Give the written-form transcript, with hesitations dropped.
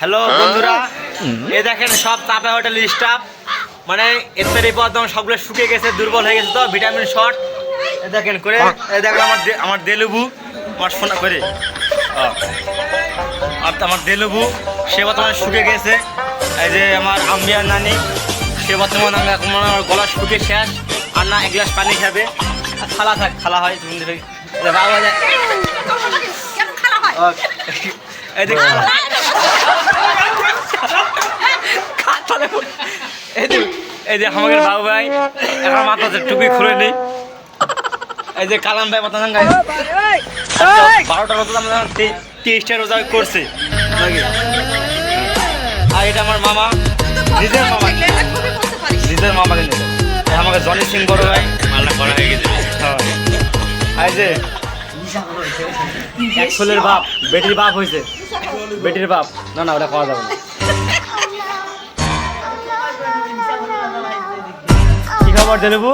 Hello বন্ধুরা, এই দেখেন সব চাপা হোটেল স্টাফ, মানে ইফতারি পর সবগুলো শুকিয়ে গেছে, দুর্বল হয়ে গেছে, তো ভিটামিন শর্ট দেখেন করে। এই দেখেন আমার দেলুবু, আমার সোনা করে আমার দেলুবু, সে বর্তমানে শুকিয়ে গেছে। এই যে আমার আম্বিয়ার নানি, সে বর্তমানে আমার গলা শুকিয়ে শেষ, আর না এক গ্লাস পানি খাবে। খালা খালা হয় বাবা যায়। এই যে আমাদের বাবু ভাই এখন মাথা টুপি খুলে নেই। এই যে কালাম ভাই বর্তমান 12টার মতো আমরা 23টা রোজা করছে। আর এটা আমার মামা, নিজের মামাকে নিল। আমাকে জনি সিং বড় ভাই মালটা করা হয়ে গেছে। এই যে এক ছেলের বাপ, বেটির বাপ হয়েছে, বেটির বাপ। না না ওটা খাওয়া যাবে না। কি খবর দেলুবু?